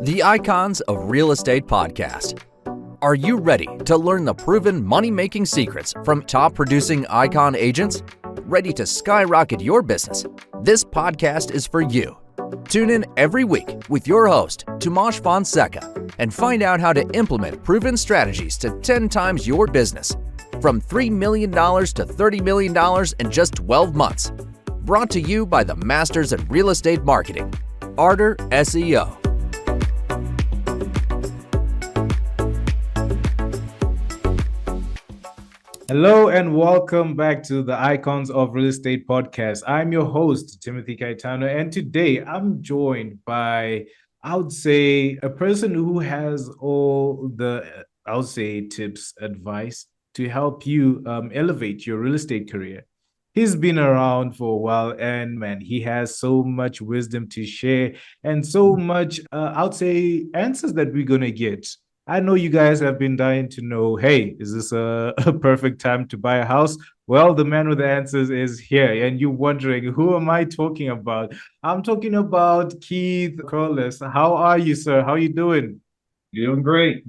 The Icons of Real Estate podcast. Are you ready to learn the proven money-making secrets from top-producing icon agents? Ready to skyrocket your business? This podcast is for you. Tune in every week with your host, Tomasz Fonseca, and find out how to implement proven strategies to 10 times your business. From $3 million to $30 million in just 12 months. Brought to you by the Masters in Real Estate Marketing, Arter SEO. Hello and welcome back to the Icons of Real Estate podcast. I'm your host, Timothy Caetano, and today I'm joined by, I would say, a person who has all the, tips, advice to help you elevate your real estate career. He's been around for a while and man, he has so much wisdom to share and so much, answers that we're going to get. I know you guys have been dying to know, hey, is this a perfect time to buy a house? Well, the man with the answers is here. And you're wondering, who am I talking about? I'm talking about Keith Courlas. How are you, sir? How are you doing? Doing great.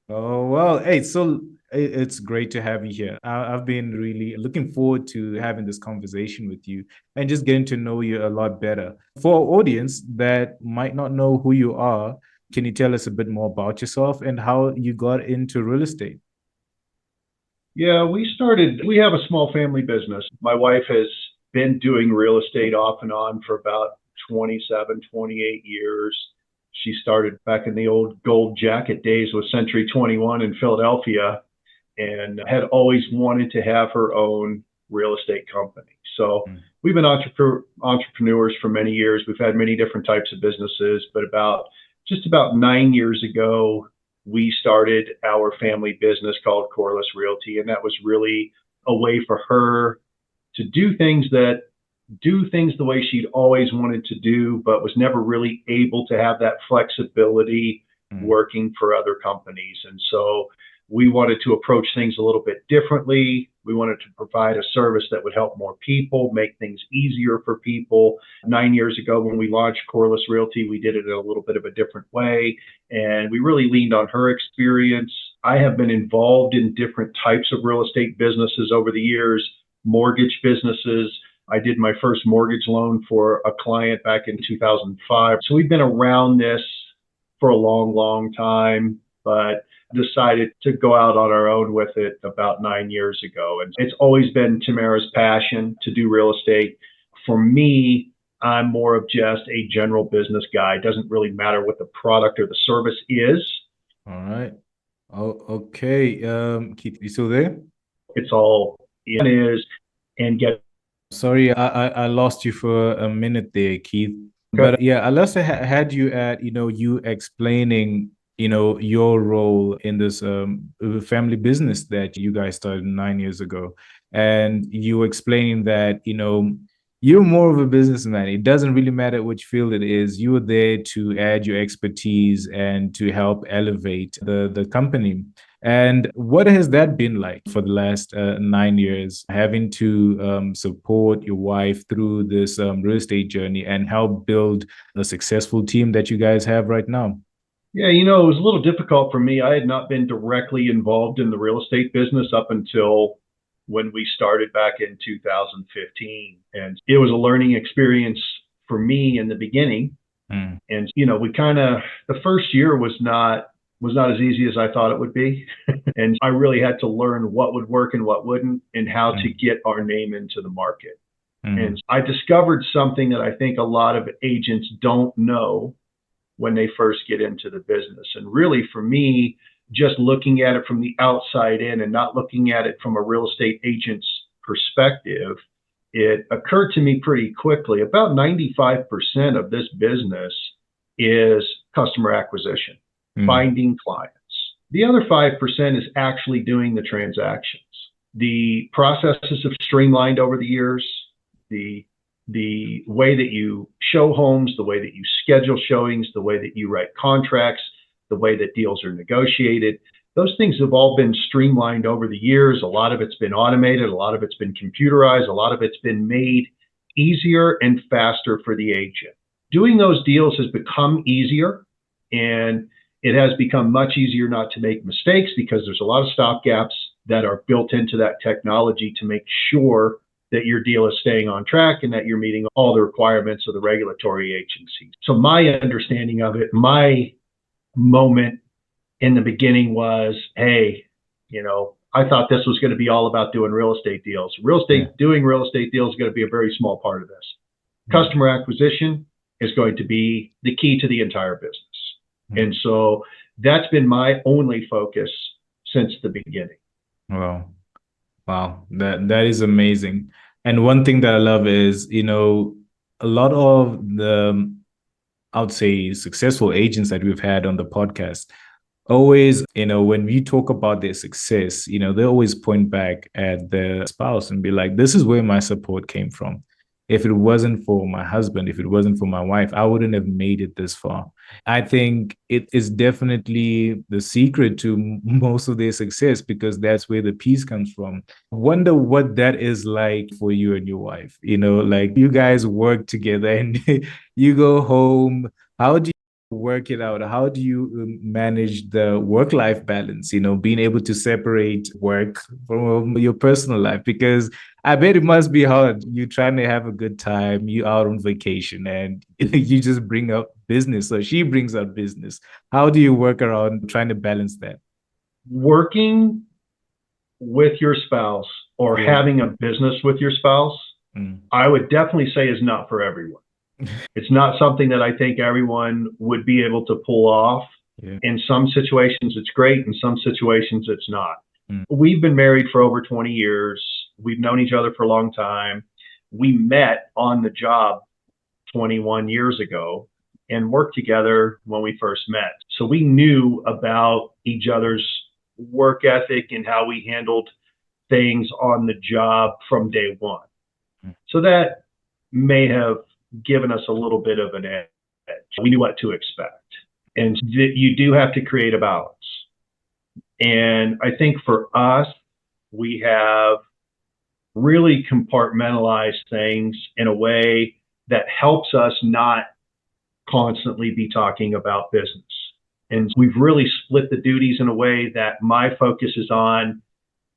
Oh, well, hey, so it's great to have you here. I've been really looking forward to having this conversation with you and just getting to know you a lot better. For our audience that might not know who you are, can you tell us a bit more about yourself and how you got into real estate? Yeah, we have a small family business. My wife has been doing real estate off and on for about 27, 28 years. She started back in the old gold jacket days with Century 21 in Philadelphia and had always wanted to have her own real estate company. So we've been entrepreneurs for many years. We've had many different types of businesses, but just about 9 years ago, we started our family business called Corliss Realty, and that was really a way for her to do things the way she'd always wanted to do, but was never really able to have that flexibility working for other companies. And so we wanted to approach things a little bit differently. We wanted to provide a service that would help more people, make things easier for people. 9 years ago, when we launched Corliss Realty, we did it in a little bit of a different way. And we really leaned on her experience. I have been involved in different types of real estate businesses over the years, mortgage businesses. I did my first mortgage loan for a client back in 2005. So we've been around this for a long, long time, but decided to go out on our own with it about 9 years ago. And it's always been Tamara's passion to do real estate. For me, I'm more of just a general business guy. It doesn't really matter what the product or the service is. All right. Oh, okay. Keith, you still there? It's all it is and get. Sorry, I lost you for a minute there, Keith. Okay. But yeah, I also had you at, you explaining your role in this family business that you guys started 9 years ago. And you were explaining that, you're more of a businessman. It doesn't really matter which field it is. You're there to add your expertise and to help elevate the company. And what has that been like for the last 9 years, having to support your wife through this real estate journey and help build a successful team that you guys have right now? Yeah, it was a little difficult for me. I had not been directly involved in the real estate business up until when we started back in 2015. And it was a learning experience for me in the beginning. And, the first year was not as easy as I thought it would be. And I really had to learn what would work and what wouldn't and how to get our name into the market. And I discovered something that I think a lot of agents don't know when they first get into the business. And really, for me, just looking at it from the outside in and not looking at it from a real estate agent's perspective, it occurred to me pretty quickly. About 95% of this business is customer acquisition, finding clients. The other 5% is actually doing the transactions. The processes have streamlined over the years. The way that you show homes, the way that you schedule showings, the way that you write contracts, the way that deals are negotiated, those things have all been streamlined over the years. A lot of it's been automated. A lot of it's been computerized. A lot of it's been made easier and faster for the agent. Doing those deals has become easier And it has become much easier not to make mistakes because there's a lot of stopgaps that are built into that technology to make sure that your deal is staying on track and that you're meeting all the requirements of the regulatory agencies. So my understanding of it, my moment in the beginning was, hey, I thought this was going to be all about doing real estate deals. Doing real estate deals is going to be a very small part of this. Customer acquisition is going to be the key to the entire business. And so that's been my only focus since the beginning. Wow. That is amazing. And one thing that I love is, a lot of the, I would say, successful agents that we've had on the podcast, always, when we talk about their success, they always point back at their spouse and be like, this is where my support came from. If it wasn't for my husband, if it wasn't for my wife, I wouldn't have made it this far. I think it is definitely the secret to most of their success, because that's where the peace comes from. Wonder what that is like for you and your wife. Like, you guys work together and you go home. How do you work it out? How do you manage the work-life balance, being able to separate work from your personal life? Because I bet it must be hard. You're trying to have a good time, you out on vacation, and you just bring up business, or she brings up business. How do you work around trying to balance that? Working with your spouse or having a business with your spouse, I would definitely say is not for everyone. It's not something that I think everyone would be able to pull off. Yeah. In some situations, it's great. In some situations, it's not. We've been married for over 20 years. We've known each other for a long time. We met on the job 21 years ago and worked together when we first met. So we knew about each other's work ethic and how we handled things on the job from day one. So that may have given us a little bit of an edge. We knew what to expect. And you do have to create a balance. And I think for us, we have really compartmentalized things in a way that helps us not constantly be talking about business. And we've really split the duties in a way that my focus is on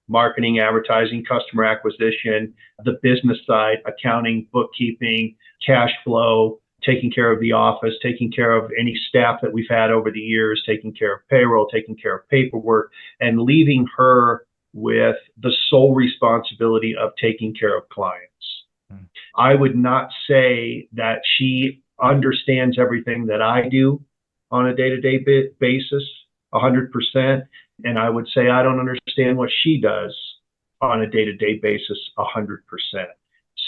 marketing, advertising, customer acquisition, the business side, accounting, bookkeeping, cash flow, taking care of the office, taking care of any staff that we've had over the years, taking care of payroll, taking care of paperwork, and leaving her with the sole responsibility of taking care of clients. I would not say that she understands everything that I do on a day-to-day basis, 100%. And I would say I don't understand what she does on a day-to-day basis, 100%.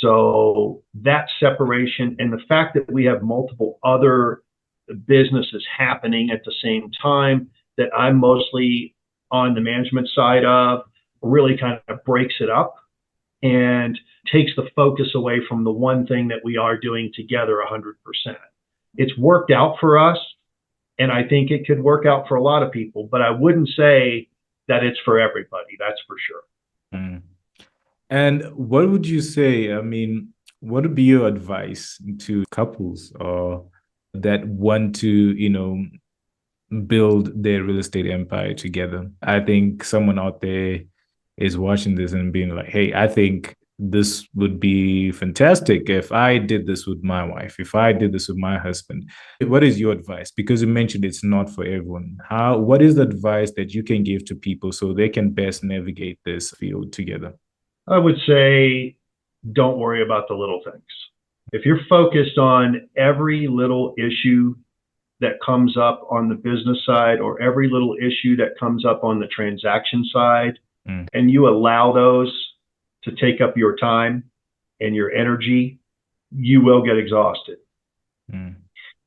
So that separation, and the fact that we have multiple other businesses happening at the same time that I'm mostly on the management side of, really kind of breaks it up and takes the focus away from the one thing that we are doing together 100%. It's worked out for us, and I think it could work out for a lot of people, but I wouldn't say that it's for everybody. That's for sure. And what would you say? I mean, what would be your advice to couples that want to, build their real estate empire together? I think someone out there is watching this and being like, hey, I think this would be fantastic if I did this with my wife, if I did this with my husband. What is your advice? Because you mentioned it's not for everyone. What is the advice that you can give to people so they can best navigate this field together? I would say, don't worry about the little things. If you're focused on every little issue that comes up on the business side or every little issue that comes up on the transaction side, and you allow those to take up your time and your energy, you will get exhausted.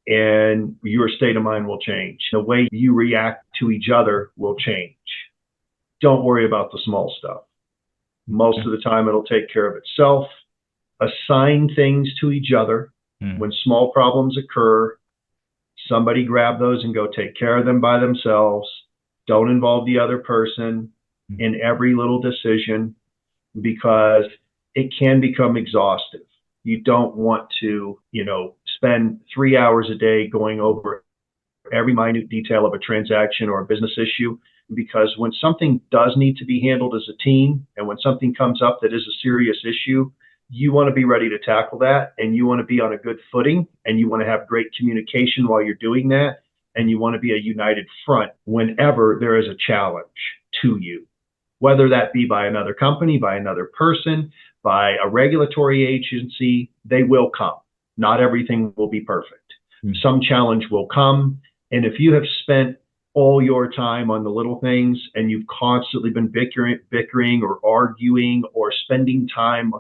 And your state of mind will change. The way you react to each other will change. Don't worry about the small stuff. Most of the time, it'll take care of itself. Assign things to each other. When small problems occur, somebody grab those and go take care of them by themselves. Don't involve the other person in every little decision, because it can become exhaustive. You don't want to, spend 3 hours a day going over every minute detail of a transaction or a business issue, because when something does need to be handled as a team, and when something comes up that is a serious issue, you want to be ready to tackle that, and you want to be on a good footing, and you want to have great communication while you're doing that, and you want to be a united front whenever there is a challenge to you, whether that be by another company, by another person, by a regulatory agency. They will come. Not everything will be perfect. Some challenge will come, and if you have spent all your time on the little things and you've constantly been bickering or arguing or spending time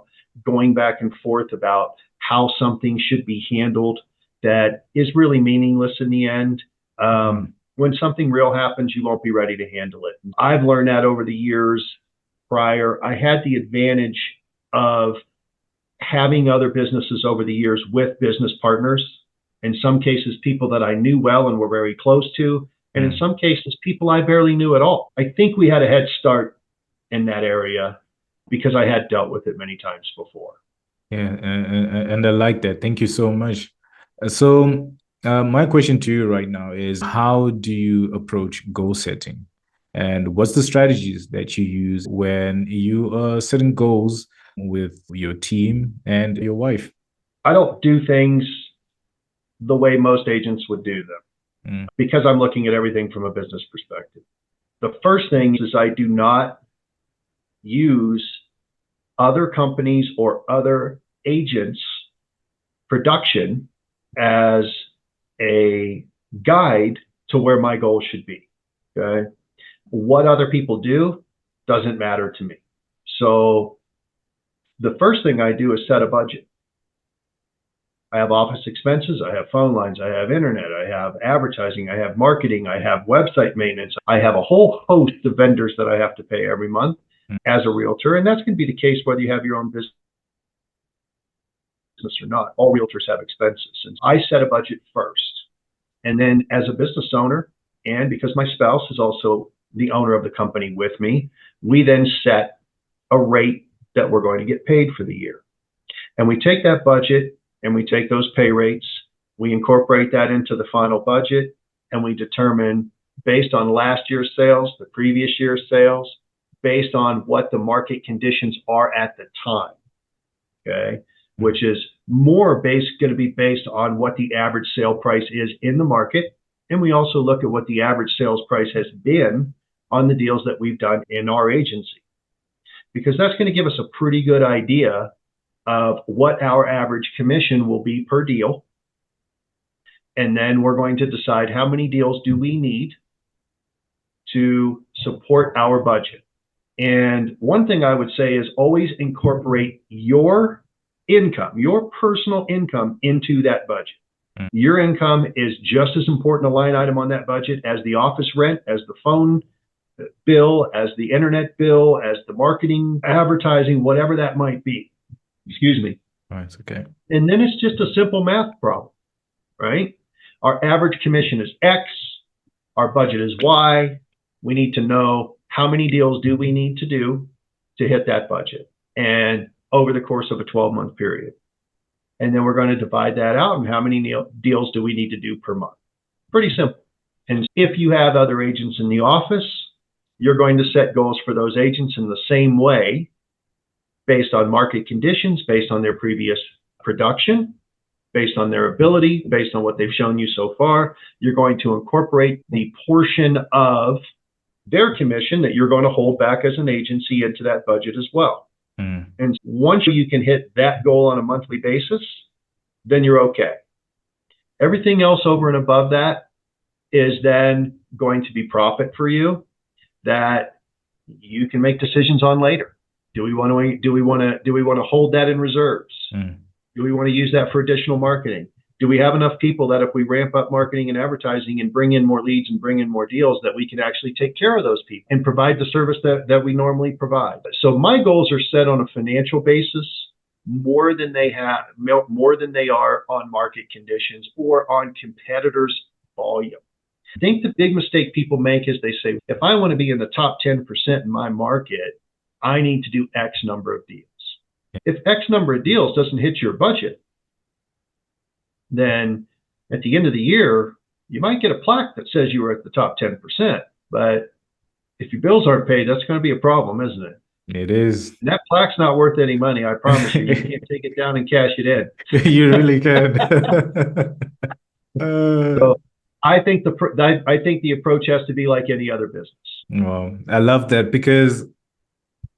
going back and forth about how something should be handled, that is really meaningless in the end. When something real happens, you won't be ready to handle it. I've learned that over the years prior. I had the advantage of having other businesses over the years with business partners. In some cases, people that I knew well and were very close to, and in some cases, people I barely knew at all. I think we had a head start in that area because I had dealt with it many times before. Yeah, and I like that. Thank you so much. My question to you right now is, how do you approach goal setting? And what's the strategies that you use when you are setting goals with your team and your wife? I don't do things the way most agents would do them because I'm looking at everything from a business perspective. The first thing is I do not use other companies or other agents' production as a guide to where my goal should be. Okay. What other people do doesn't matter to me. So the first thing I do is set a budget. I have office expenses, I have phone lines, I have internet, I have advertising, I have marketing, I have website maintenance. I have a whole host of vendors that I have to pay every month as a realtor. And that's going to be the case whether you have your own business or not. All realtors have expenses. And I set a budget first. And then as a business owner, and because my spouse is also the owner of the company with me, we then set a rate that we're going to get paid for the year. And we take that budget and we take those pay rates, we incorporate that into the final budget, and we determine, based on last year's sales, the previous year's sales, based on what the market conditions are at the time, okay, which is more going to be based on what the average sale price is in the market. And we also look at what the average sales price has been on the deals that we've done in our agency, because that's going to give us a pretty good idea of what our average commission will be per deal. And then we're going to decide how many deals do we need to support our budget. And one thing I would say is always incorporate your income, your personal income, into that budget. Your income is just as important a line item on that budget as the office rent, as the phone bill, as the internet bill, as the marketing, advertising, whatever that might be. Excuse me. Right, it's okay. And then it's just a simple math problem, right? Our average commission is X, our budget is Y. We need to know how many deals do we need to do to hit that budget, and over the course of a 12-month period. And then we're going to divide that out, and how many deals do we need to do per month? Pretty simple. And if you have other agents in the office, you're going to set goals for those agents in the same way, based on market conditions, based on their previous production, based on their ability, based on what they've shown you so far. You're going to incorporate the portion of their commission that you're going to hold back as an agency into that budget as well. And once you can hit that goal on a monthly basis, then you're okay. Everything else over and above that is then going to be profit for you that you can make decisions on later. Do we want to hold that in reserves? Do we want to use that for additional marketing? Do we have enough people that if we ramp up marketing and advertising and bring in more leads and bring in more deals, that we can actually take care of those people and provide the service that we normally provide? So my goals are set on a financial basis more than they are on market conditions or on competitors' volume. I think the big mistake people make is they say, if I want to be in the top 10% in my market, I need to do X number of deals. If X number of deals doesn't hit your budget, then at the end of the year, You might get a plaque that says you were at the top 10%, but if your bills aren't paid, that's going to be a problem, isn't it? It is. And that plaque's not worth any money, I promise you. You can't take it down and cash it in. You really can. So I think the approach has to be like any other business. Well, I love that because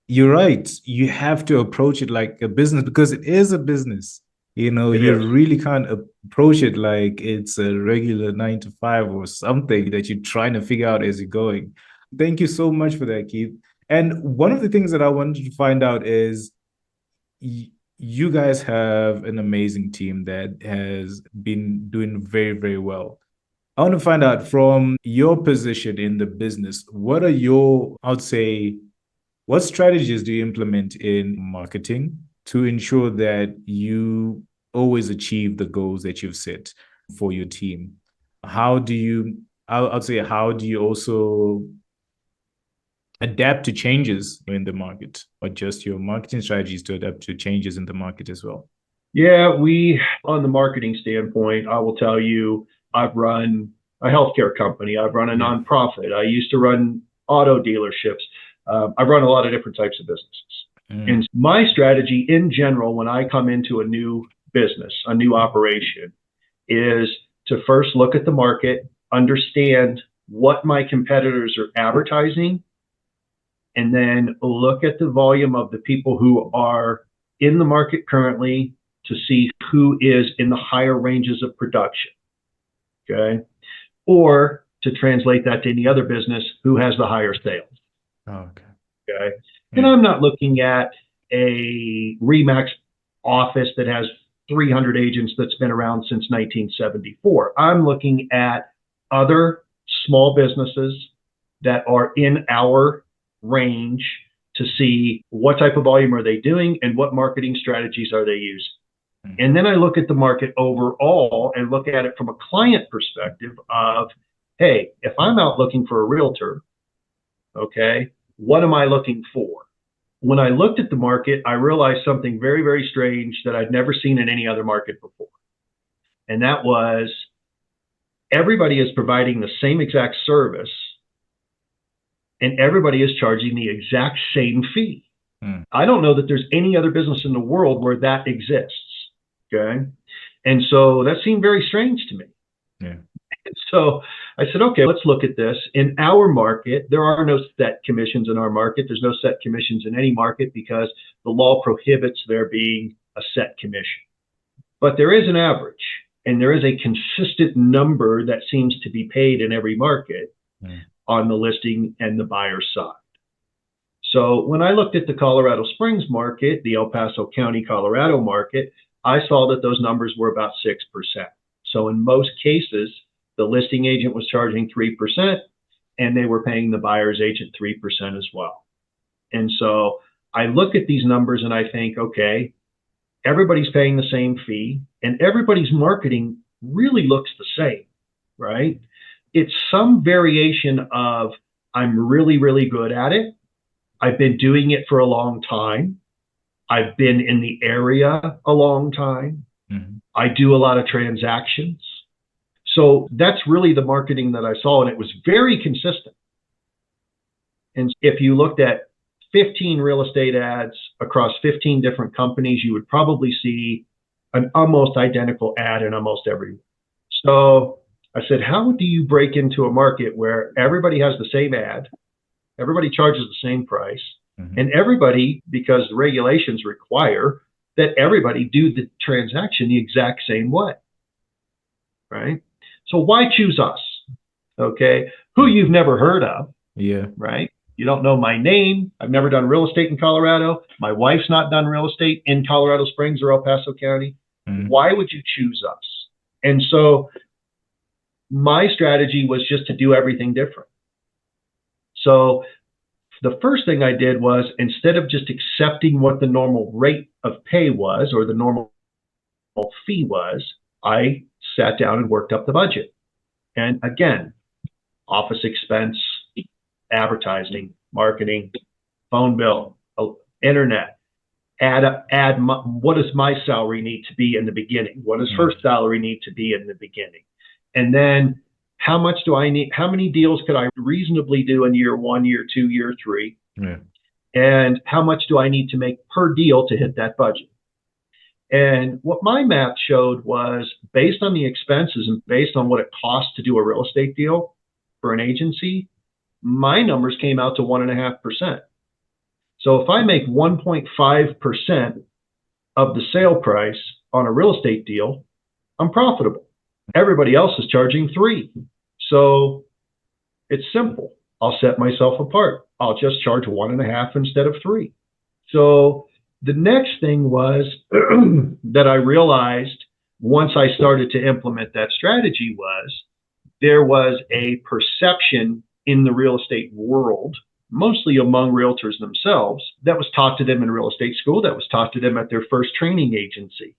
you're right. You have to approach it like a business because it is a business. You really can't approach it like it's a regular 9 to 5 or something that you're trying to figure out as you're going. Thank you so much for that, Keith. And one of the things that I wanted to find out is you guys have an amazing team that has been doing very, very well. I want to find out from your position in the business, what strategies do you implement in marketing to ensure that you always achieve the goals that you've set for your team? How do you also adapt to changes in the market, or just your marketing strategies to adapt to changes in the market as well? Yeah, on the marketing standpoint, I will tell you, I've run a healthcare company. I've run a nonprofit. I used to run auto dealerships. I've run a lot of different types of businesses. And my strategy in general, when I come into a new business, a new operation, is to first look at the market, understand what my competitors are advertising, and then look at the volume of the people who are in the market currently to see who is in the higher ranges of production. Okay. Or to translate that to any other business, who has the higher sales. Oh, okay. Okay. And I'm not looking at a Remax office that has 300 agents that's been around since 1974. I'm looking at other small businesses that are in our range to see what type of volume are they doing and what marketing strategies are they using. And then I look at the market overall and look at it from a client perspective of, hey, if I'm out looking for a realtor, okay, what am I looking for? When I looked at the market, I realized something very, very strange that I'd never seen in any other market before. And that was everybody is providing the same exact service and everybody is charging the exact same fee. I don't know that there's any other business in the world where that exists. Okay. And so that seemed very strange to me. Yeah. And so I said, okay, let's look at this. In our market, there are no set commissions in our market. There's no set commissions in any market because the law prohibits there being a set commission. But there is an average, and there is a consistent number that seems to be paid in every market on the listing and the buyer side. So when I looked at the Colorado Springs market, the El Paso County, Colorado market, I saw that those numbers were about 6%. So in most cases, the listing agent was charging 3% and they were paying the buyer's agent 3% as well. And so I look at these numbers and I think, okay, everybody's paying the same fee and everybody's marketing really looks the same, right? It's some variation of, I'm really, really good at it. I've been doing it for a long time. I've been in the area a long time. I do a lot of transactions. So that's really the marketing that I saw, and it was very consistent. And if you looked at 15 real estate ads across 15 different companies, you would probably see an almost identical ad in almost every. So I said, how do you break into a market where everybody has the same ad, everybody charges the same price, and everybody, because the regulations require that everybody do the transaction the exact same way, right? So why choose us, okay? Who you've never heard of, right? You don't know my name. I've never done real estate in Colorado. My wife's not done real estate in Colorado Springs or El Paso County. Why would you choose us? And so my strategy was just to do everything different. So the first thing I did was, instead of just accepting what the normal rate of pay was or the normal fee was, I sat down and worked up the budget. And again, office expense, advertising, marketing, phone bill, internet, what does my salary need to be in the beginning? What does her salary need to be in the beginning? And then how much do I need? How many deals could I reasonably do in year 1, year 2, year 3? Yeah. And how much do I need to make per deal to hit that budget? And what my math showed was, based on the expenses and based on what it costs to do a real estate deal for an agency, my numbers came out to 1.5%. So if I make 1.5% of the sale price on a real estate deal, I'm profitable. Everybody else is charging 3%. So it's simple. I'll set myself apart. I'll just charge 1.5% instead of 3%. So the next thing was that I realized once I started to implement that strategy was there was a perception in the real estate world, mostly among realtors themselves, that was taught to them in real estate school, that was taught to them at their first training agency,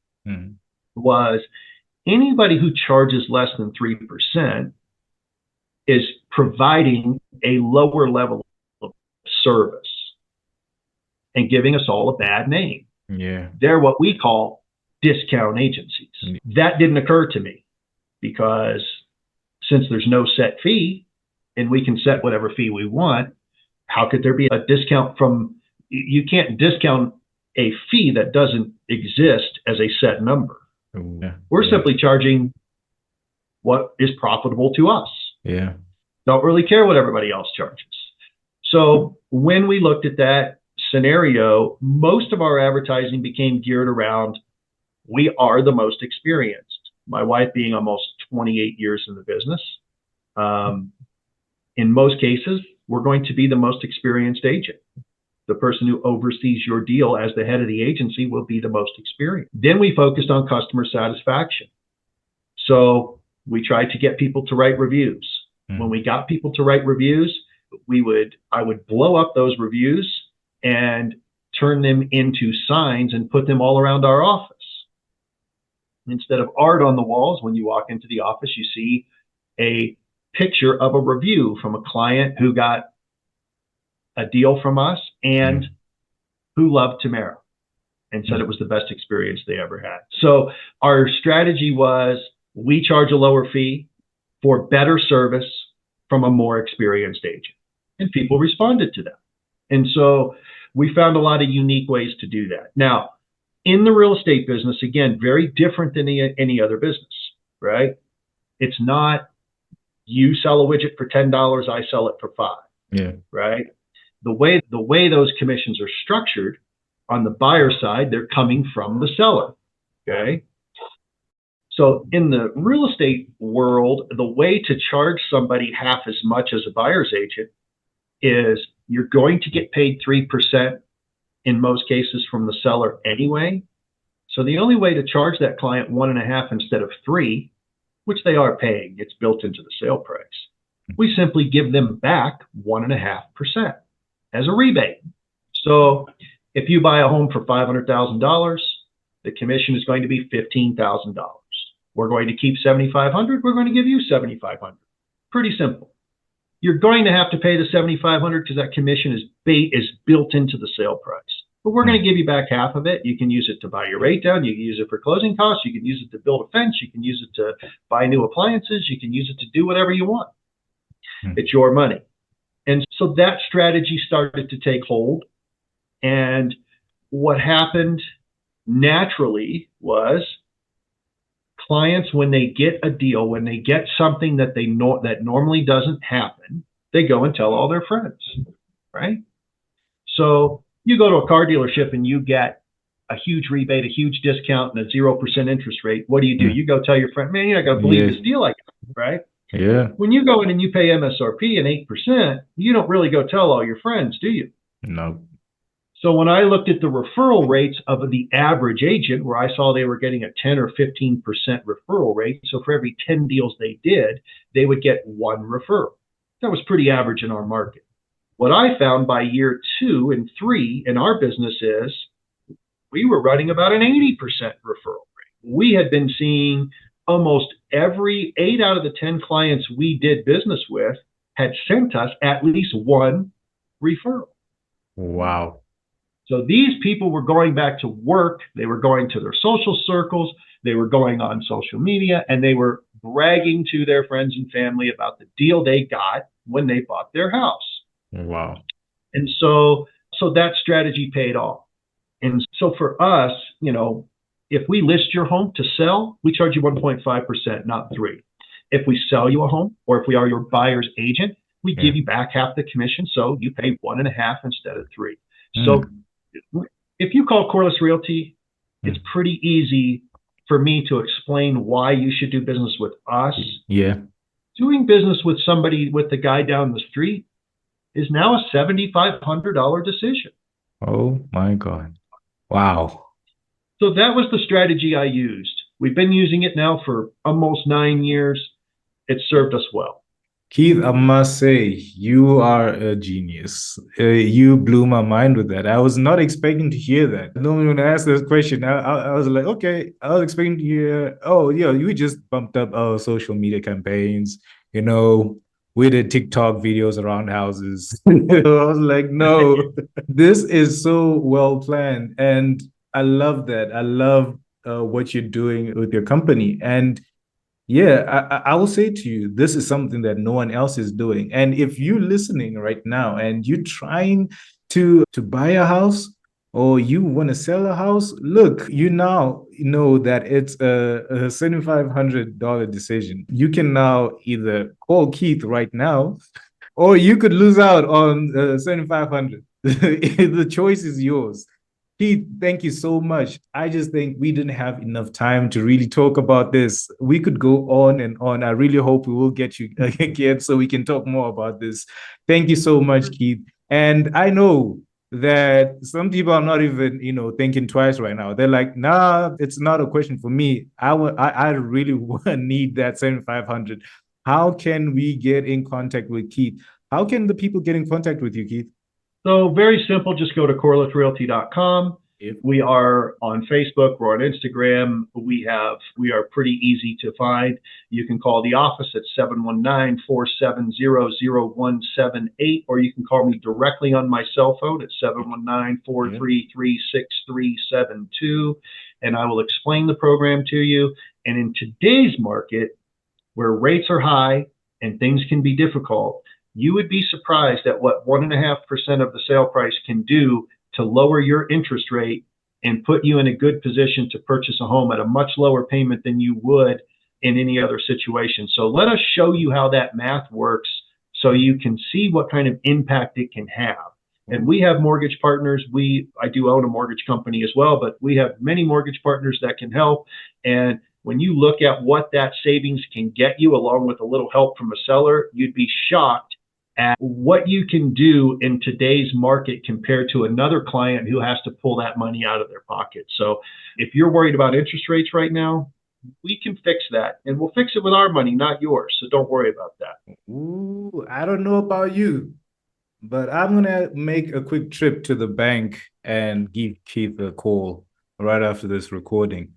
was anybody who charges less than 3% is providing a lower level of service and giving us all a bad name. Yeah. They're what we call discount agencies. That didn't occur to me because since there's no set fee and we can set whatever fee we want, how could there be a discount from, you can't discount a fee that doesn't exist as a set number. Yeah. We're simply charging what is profitable to us. Yeah. Don't really care what everybody else charges. So when we looked at that scenario, most of our advertising became geared around, we are the most experienced. My wife being almost 28 years in the business. In most cases, we're going to be the most experienced agent. The person who oversees your deal as the head of the agency will be the most experienced. Then we focused on customer satisfaction. So we tried to get people to write reviews. When we got people to write reviews, I would blow up those reviews and turn them into signs and put them all around our office. Instead of art on the walls, when you walk into the office, you see a picture of a review from a client who got a deal from us and who loved Tamara and said it was the best experience they ever had. So our strategy was, we charge a lower fee for better service from a more experienced agent. And people responded to that. And so we found a lot of unique ways to do that. Now, in the real estate business, again, very different than any other business, right? It's not you sell a widget for $10, I sell it for $5. Yeah. Right? The way those commissions are structured, on the buyer side, they're coming from the seller. Okay. So in the real estate world, the way to charge somebody half as much as a buyer's agent is you're going to get paid 3% in most cases from the seller anyway. So the only way to charge that client 1.5% instead of 3%, which they are paying, it's built into the sale price, we simply give them back 1.5% as a rebate. So if you buy a home for $500,000, the commission is going to be $15,000. We're going to keep $7,500. We're going to give you $7,500. Pretty simple. You're going to have to pay the $7,500 because that commission is built into the sale price. But we're going to give you back half of it. You can use it to buy your rate down. You can use it for closing costs. You can use it to build a fence. You can use it to buy new appliances. You can use it to do whatever you want. It's your money. And so that strategy started to take hold. And what happened naturally was clients, when they get a deal, when they get something that that normally doesn't happen, they go and tell all their friends, right? So you go to a car dealership and you get a huge rebate, a huge discount, and a 0% interest rate. What do? You go tell your friend, man, you're not going to believe this deal I got, right? Yeah. When you go in and you pay MSRP and 8%, you don't really go tell all your friends, do you? No. So when I looked at the referral rates of the average agent, where I saw they were getting a 10 or 15% referral rate, so for every 10 deals they did, they would get 1 referral. That was pretty average in our market. What I found by year 2 and 3 in our business is we were running about an 80% referral rate. We had been seeing almost every 8 out of the 10 clients we did business with had sent us at least 1 referral. Wow. So these people were going back to work, they were going to their social circles, they were going on social media, and they were bragging to their friends and family about the deal they got when they bought their house. Wow. And so that strategy paid off. And so for us, if we list your home to sell, we charge you 1.5%, not 3%. If we sell you a home, or if we are your buyer's agent, we give you back half the commission, so you pay 1.5% instead of 3%. So if you call Corliss Realty, it's pretty easy for me to explain why you should do business with us. Yeah. Doing business with somebody, with the guy down the street, is now a $7,500 decision. Oh my God. Wow. So that was the strategy I used. We've been using it now for almost 9 years. It served us well. Keith, I must say, you are a genius. You blew my mind with that. I was not expecting to hear that. Normally, when I asked this question, I was like, okay, I was expecting to hear, oh, yeah, you just bumped up our social media campaigns. We did TikTok videos around houses. I was like, no, this is so well planned. And I love that. I love what you're doing with your company. And yeah, I will say to you, this is something that no one else is doing. And if you're listening right now and you're trying to buy a house or you want to sell a house, look, you now know that it's a $7,500 decision. You can now either call Keith right now, or you could lose out on $7,500. The choice is yours. Keith, thank you so much. I just think we didn't have enough time to really talk about this. We could go on and on. I really hope we will get you again so we can talk more about this. Thank you so much, Keith. And I know that some people are not even, thinking twice right now. They're like, nah, it's not a question for me. I really need that 7,500. How can we get in contact with Keith? How can the people get in contact with you, Keith? So very simple, just go to corlissrealty.com. We are on Facebook, we're on Instagram. We are pretty easy to find. You can call the office at 719-470-0178, or you can call me directly on my cell phone at 719-433-6372, and I will explain the program to you. And in today's market, where rates are high and things can be difficult, you would be surprised at what 1.5% of the sale price can do to lower your interest rate and put you in a good position to purchase a home at a much lower payment than you would in any other situation. So let us show you how that math works so you can see what kind of impact it can have. And we have mortgage partners. I do own a mortgage company as well, but we have many mortgage partners that can help. And when you look at what that savings can get you, along with a little help from a seller, you'd be shocked at what you can do in today's market compared to another client who has to pull that money out of their pocket. So if you're worried about interest rates right now, we can fix that, and we'll fix it with our money, not yours. So don't worry about that. Ooh, I don't know about you, but I'm going to make a quick trip to the bank and give Keith a call right after this recording,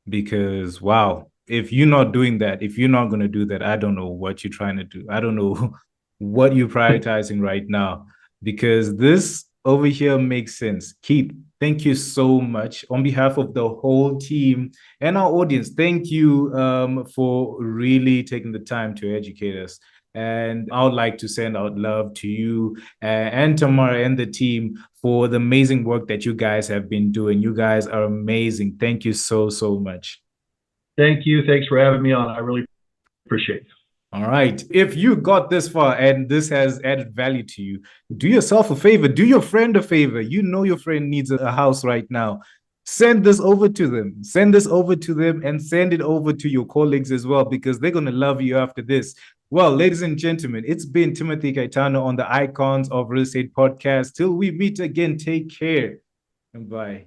because wow, if you're not doing that, if you're not going to do that, I don't know what you're trying to do. I don't know what you're prioritizing right now, because this over here makes sense. Keith, thank you so much on behalf of the whole team and our audience. Thank you for really taking the time to educate us. And I would like to send out love to you and Tamara and the team for the amazing work that you guys have been doing. You guys are amazing. Thank you so, so much. Thank you. Thanks for having me on. I really appreciate it. All right. If you got this far and this has added value to you, do yourself a favor. Do your friend a favor. You know your friend needs a house right now. Send this over to them. Send this over to them and send it over to your colleagues as well, because they're going to love you after this. Well, ladies and gentlemen, it's been Timothy Caetano on the Icons of Real Estate podcast. Till we meet again, take care and bye.